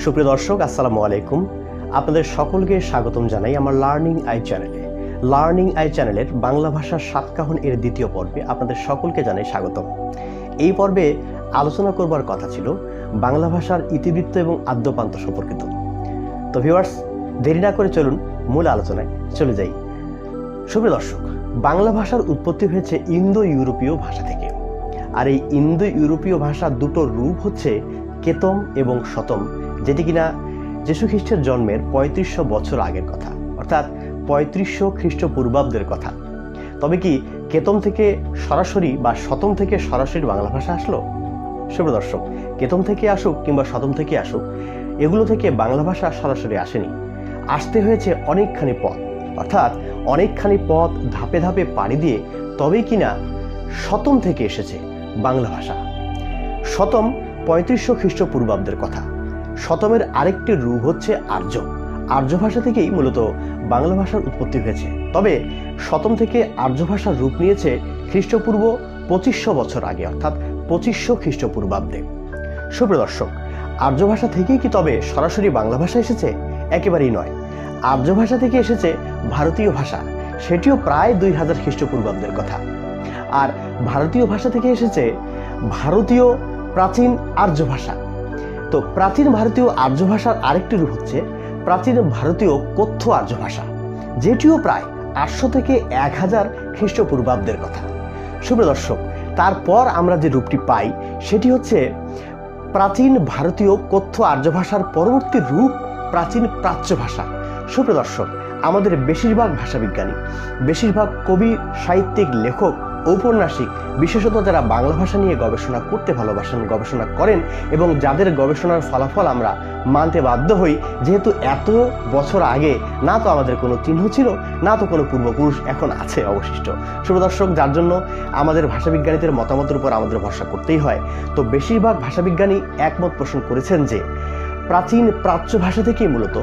সুপ্রিয় দর্শক, আসসালামু আলাইকুম। আপনাদের সকলকে স্বাগতম জানাই আমার লার্নিং আই চ্যানেলে। লার্নিং আই চ্যানেলের বাংলা ভাষার সাতকাহন এর দ্বিতীয় পর্বে আপনাদের সকলকে জানাই স্বাগতম। এই পর্বে আলোচনা করবার কথা ছিল বাংলা ভাষার ইতিবৃত্ত এবং আদ্যপান্ত সম্পর্কিত। তো ভিউয়ার্স, দেরি না করে চলুন মূল আলোচনায় চলে যাই। সুপ্রিয় দর্শক, বাংলা ভাষার উৎপত্তি হয়েছে ইন্দো ইউরোপীয় ভাষা থেকে। আর এই ইন্দো ইউরোপীয় ভাষার দুটো রূপ হচ্ছে কেতম এবং শতম, যেটি কিনা যীশু খ্রিস্টের জন্মের 3500 বছর আগের কথা, অর্থাৎ 3500 খ্রিস্টপূর্বাব্দের কথা। তবে কি কেতম থেকে সরাসরি বা শতম থেকে সরাসরি বাংলা ভাষা আসলো? সুপ্রিয় দর্শক, কেতম থেকে আসুক কিংবা শতম থেকে আসুক, এগুলো থেকে বাংলা ভাষা সরাসরি আসেনি। আসতে হয়েছে অনেকখানি পথ, অর্থাৎ অনেকখানি পথ ধাপে ধাপে পাড়ি দিয়ে তবেই কিনা শতম থেকে এসেছে বাংলা ভাষা। শতম 3500 খ্রিস্টপূর্বাব্দের কথা। শতমের আরেকটি রূপ হচ্ছে আর্য। আর্য ভাষা থেকেই মূলত বাংলা ভাষার উৎপত্তি হয়েছে। তবে শতম থেকে আর্য ভাষার রূপ নিয়েছে খ্রিস্টপূর্ব 2500 বছর আগে, অর্থাৎ 2500 খ্রিস্টপূর্বাব্দে। সুপ্রিয় দর্শক, আর্য ভাষা থেকেই কি তবে সরাসরি বাংলা ভাষা এসেছে? একেবারেই নয়। আর্য ভাষা থেকে এসেছে ভারতীয় ভাষা, সেটিও প্রায় 2000 খ্রিস্টপূর্বাব্দের কথা। আর ভারতীয় ভাষা থেকে এসেছে ভারতীয় প্রাচীন আর্য ভাষা। তো প্রাচীন ভারতীয় আর্য ভাষার আরেকটি রূপ হচ্ছে প্রাচীন ভারতীয় কথ্য আর্য ভাষা, যেটিও প্রায় 800 থেকে 1000 খ্রিস্টপূর্বাব্দের কথা। সুপ্রিয় দর্শক, তারপর আমরা যে রূপটি পাই সেটি হচ্ছে প্রাচীন ভারতীয় কথ্য আর্য ভাষার পরবর্তী রূপ প্রাচীন প্রাচ্য ভাষা। সুপ্রিয় দর্শক, আমাদের বেশিরভাগ ভাষাবিজ্ঞানী, বেশিরভাগ কবি, সাহিত্যিক, লেখক, ঔপন্যাসিক, বিশেষত যারা বাংলা ভাষা নিয়ে গবেষণা করতে ভালোবাসেন, গবেষণা করেন এবং যাদের গবেষণার ফলাফল আমরা মানতে বাধ্য হই, যেহেতু এত বছর আগে না তো আমাদের কোনো চিহ্ন ছিল, না তো কোনো পূর্বপুরুষ এখন আছে অবশিষ্ট। সুপ্রিয় দর্শক, যার জন্য আমাদের ভাষাবিজ্ঞানীদের মতামতের উপর আমাদের ভরসা করতেই হয়। তো বেশিরভাগ ভাষাবিজ্ঞানী একমত পোষণ করেছেন যে প্রাচীন প্রাচ্য ভাষা থেকেই মূলত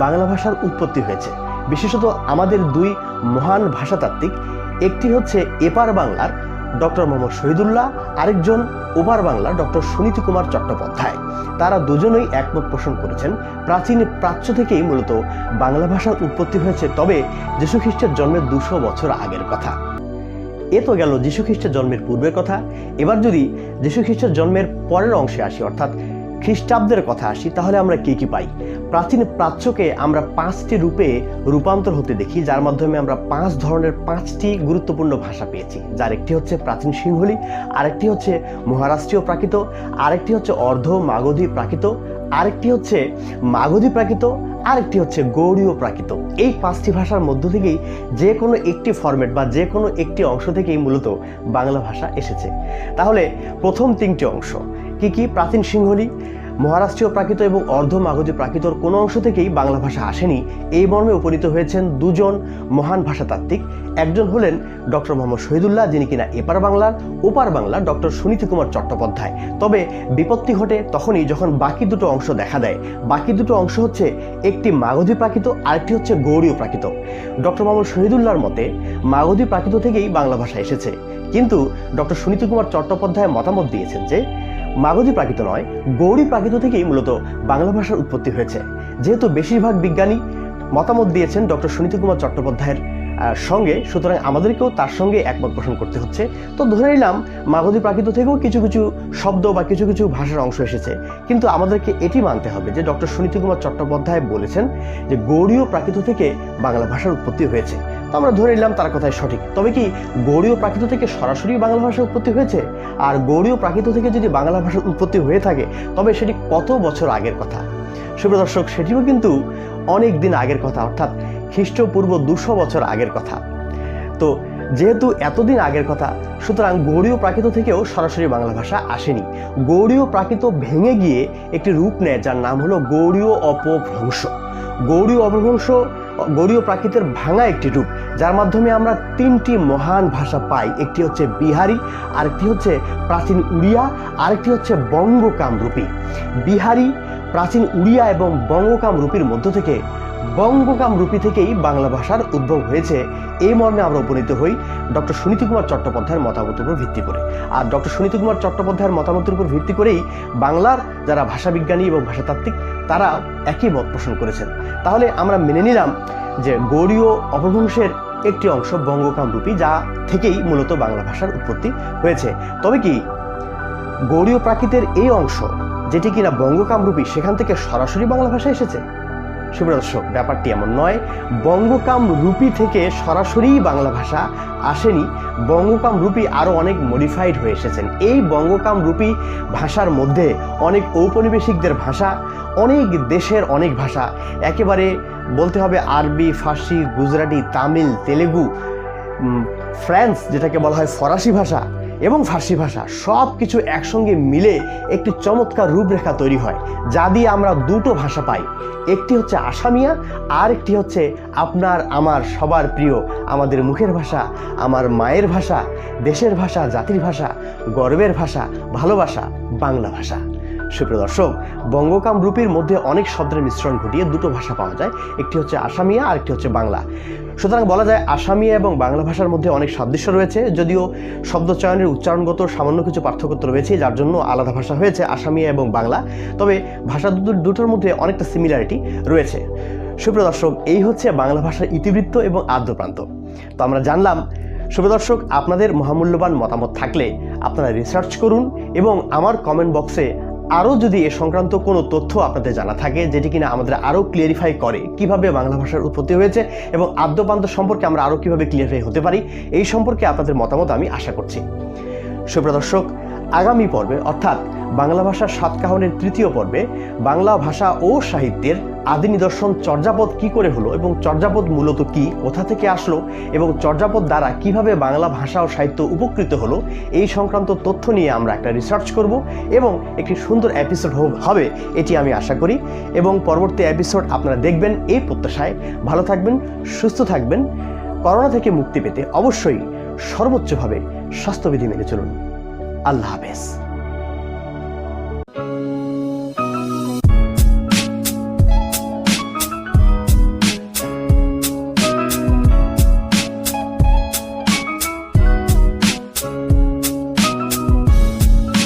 বাংলা ভাষার উৎপত্তি হয়েছে। বিশেষত আমাদের দুই মহান ভাষাতাত্ত্বিক, একটি হচ্ছে এপার বাংলার ডক্টর মোহাম্মদ শহীদুল্লাহ, আরেকজন ওপার বাংলার ডক্টর সুনীতি কুমার চট্টোপাধ্যায়। তারা দুজনেই একমত পোষণ করেছেন প্রাচীন প্রাচ্য থেকেই মূলত বাংলা ভাষার উৎপত্তি হয়েছে, তবে যীশু খ্রিস্টের জন্মের 200 বছর আগের কথা। এ তো গেল যীশু খ্রিস্টের জন্মের পূর্বের কথা। এবার যদি যীশু খ্রিস্টের জন্মের পরের অংশে আসি, অর্থাৎ খ্রিস্টাব্দের কথা আসি, তাহলে আমরা কি কি পাই? প্রাচীন প্রাচ্যকে আমরা 5টি রূপে রূপান্তর হতে দেখি, যার মাধ্যমে আমরা 5 ধরনের 5টি গুরুত্বপূর্ণ ভাষা পেয়েছি। যার একটি হচ্ছে প্রাচীন সিংহলি, আরেকটি হচ্ছে মহারাষ্ট্রীয় প্রাকৃত, আরেকটি হচ্ছে অর্ধ মাগধী প্রাকৃত, আরেকটি হচ্ছে মাগধী প্রাকৃত, আরেকটি হচ্ছে গৌড়ীয় প্রাকৃত। এই 5টি ভাষার মধ্য থেকেই যে কোনো একটি ফরম্যাট বা যে কোনো একটি অংশ থেকেই মূলত বাংলা ভাষা এসেছে। তাহলে প্রথম 3টি অংশ কি কি? প্রাচীন সিংহলি, মহারাষ্ট্রীয় প্রাকৃত এবং অর্ধ মাগধী প্রাকৃতর কোনো অংশ থেকেই বাংলা ভাষা আসেনি। এই মর্মে উপনীত হয়েছেন দুজন মহান ভাষাতাত্ত্বিক। একজন হলেন ডক্টর মোহাম্মদ শহীদুল্লাহ, যিনি কিনা এপার বাংলার, ওপার বাংলার ডক্টর সুনীতি কুমার চট্টোপাধ্যায়। তবে বিপত্তি ঘটে তখনই যখন বাকি দুটো অংশ দেখা দেয়। বাকি দুটো অংশ হচ্ছে একটি মাগধী প্রাকৃত, আরেকটি হচ্ছে গৌড়ীয় প্রাকৃত। ডক্টর মোহাম্মদ শহীদুল্লাহর মতে মাগধী প্রাকৃত থেকেই বাংলা ভাষা এসেছে, কিন্তু ডক্টর সুনীতি কুমার চট্টোপাধ্যায় মতামত দিয়েছেন যে মাগধী প্রাকৃত নয়, গৌড়ী প্রাকৃত থেকেই মূলত বাংলা ভাষার উৎপত্তি হয়েছে। যেহেতু বেশিরভাগ বিজ্ঞানী মতামত দিয়েছেন ডক্টর সুনীতি কুমার চট্টোপাধ্যায়ের সঙ্গে, সুতরাং আমাদেরকেও তার সঙ্গে একমত পোষণ করতে হচ্ছে। তো ধরে নিলাম মাগধী প্রাকৃত থেকেও কিছু কিছু শব্দ বা কিছু কিছু ভাষার অংশ এসেছে, কিন্তু আমাদেরকে এটি মানতে হবে যে ডক্টর সুনীতি কুমার চট্টোপাধ্যায় বলেছেন যে গৌড়ীয় প্রাকৃত থেকে বাংলা ভাষার উৎপত্তি হয়েছে। তো আমরা ধরে নিলাম তার কথাই সঠিক। তবে কি গৌড়ীয় প্রাকৃত থেকে সরাসরি বাংলা ভাষার উৎপত্তি হয়েছে? আর গৌড়ীয় প্রাকৃত থেকে যদি বাংলা ভাষার উৎপত্তি হয়ে থাকে, তবে সেটি কত বছর আগের কথা? সুপ্রিয় দর্শক, সেটিও কিন্তু অনেক দিন আগের কথা, অর্থাৎ খ্রিস্টপূর্ব 200 বছর আগের কথা। তো যেহেতু এতদিন আগের কথা, সুতরাং গৌড়ীয় প্রাকৃত থেকেও সরাসরি বাংলা ভাষা আসেনি। গৌড়ীয় প্রাকৃত ভেঙে গিয়ে একটি রূপ নেয় যার নাম হলো গৌড়ীয় অপভ্রংশ। গৌড়ীয় অপভ্রংশ গৌড়ীয় প্রাকৃতের ভাঙা একটি রূপ, যার মাধ্যমে আমরা তিনটি মহান ভাষা পাই। একটি হচ্ছে বিহারি, আরেকটি হচ্ছে প্রাচীন উড়িয়া, আরেকটি হচ্ছে বঙ্গকামরূপী। বিহারি, প্রাচীন উড়িয়া এবং বঙ্গকামরূপীর মধ্য থেকে বঙ্গকামরূপী থেকেই বাংলা ভাষার উদ্ভব হয়েছে, এই মর্মে আমরা উপনীত হই ডক্টর সুনীতি কুমার চট্টোপাধ্যায়ের মতামতের উপর ভিত্তি করে। আর ডক্টর সুনীতি কুমার চট্টোপাধ্যায়ের মতামতের উপর ভিত্তি করেই বাংলার যারা ভাষাবিজ্ঞানী এবং ভাষাতাত্ত্বিক তারা একই মত পোষণ করেছেন। তাহলে আমরা মেনে নিলাম যে গৌড়ীয় অপভ্রংশের একটি অংশ বঙ্গকামরূপী, যা থেকেই মূলত বাংলা ভাষার উৎপত্তি হয়েছে। তবে কি গৌড়ীয় প্রাকৃতের এই অংশ যেটি কিনা বঙ্গকামরূপী, সেখান থেকে সরাসরি বাংলা ভাষা এসেছে? সুপ্রিয় দর্শক, ব্যাপারটি এমন নয়। বঙ্গকামরূপী থেকে সরাসরি বাংলা ভাষা আসেনি, বঙ্গকামরূপী আরও অনেক মডিফাইড হয়ে এসেছেন। এই বঙ্গকামরূপী ভাষার মধ্যে অনেক ঔপনিবেশিকদের ভাষা, অনেক দেশের অনেক ভাষা, একেবারে বলতে হবে আরবি, ফার্সি, গুজরাটি, তামিল, তেলেগু, ফ্রান্স যেটাকে বলা হয় ফরাসি ভাষা এবং ফার্সি ভাষা, সব কিছু একসঙ্গে মিলে একটি চমৎকার রূপরেখা তৈরি হয়, যা দিয়ে আমরা দুটো ভাষা পাই। একটি হচ্ছে আসামিয়া, আর একটি হচ্ছে আপনার আমার সবার প্রিয়, আমাদের মুখের ভাষা, আমার মায়ের ভাষা, দেশের ভাষা, জাতির ভাষা, গর্বের ভাষা, ভালোবাসা, বাংলা ভাষা। সুপ্রিয় দর্শক, বঙ্গকামরূপীর মধ্যে অনেক শব্দের মিশ্রণ ঘটিয়ে দুটো ভাষা পাওয়া যায়, একটি হচ্ছে আসামিয়া আর একটি হচ্ছে বাংলা। সুতরাং বলা যায় আসামিয়া এবং বাংলা ভাষার মধ্যে অনেক সাদৃশ্য রয়েছে, যদিও শব্দচয়নের উচ্চারণগত সামান্য কিছু পার্থক্য রয়েছে, যার জন্য আলাদা ভাষা হয়েছে আসামিয়া এবং বাংলা। তবে ভাষা দুটোর মধ্যে অনেকটা সিমিলারিটি রয়েছে। সুপ্রিয় দর্শক, এই হচ্ছে বাংলা ভাষার ইতিবৃত্ত এবং আদ্যপ্রান্ত। তো আমরা জানলাম। সুপ্রিয় দর্শক, আপনাদের মহামূল্যবান মতামত থাকলে আপনারা রিসার্চ করুন এবং আমার কমেন্ট বক্সে আরও যদি এ সংক্রান্ত কোনো তথ্য আপনাদের জানা থাকে, যেটি কিনা আমাদের আরও ক্লিয়ারিফাই করে কিভাবে বাংলা ভাষার উৎপত্তি হয়েছে এবং আদ্যপ্রান্ত সম্পর্কে আমরা আরও কীভাবে ক্লিয়ারিফাই হতে পারি, এই সম্পর্কে আপনাদের মতামত আমি আশা করছি। সুপ্রিয় দর্শক, আগামী পর্বে অর্থাৎ বাংলা ভাষার সাতকাহনের তৃতীয় পর্বে বাংলা ভাষা ও সাহিত্যের আদি নিদর্শন চর্যাপদ কি করে হলো এবং চর্যাপদ মূলত কি, কোথা থেকে আসলো এবং চর্যাপদ দ্বারা কিভাবে বাংলা ভাষা ও সাহিত্য উপকৃত হলো, এই সংক্রান্ত তথ্য নিয়ে আমরা একটা রিসার্চ করব এবং একটি সুন্দর এপিসোড হবে এটি আমি আশা করি। এবং পরবর্তী এপিসোড আপনারা দেখবেন এই প্রত্যাশায়। ভালো থাকবেন, সুস্থ থাকবেন। করোনা থেকে মুক্তি পেতে অবশ্যই সর্বোচ্চভাবে স্বাস্থ্যবিধি মেনে চলুন। আল্লাহ হাফেজ।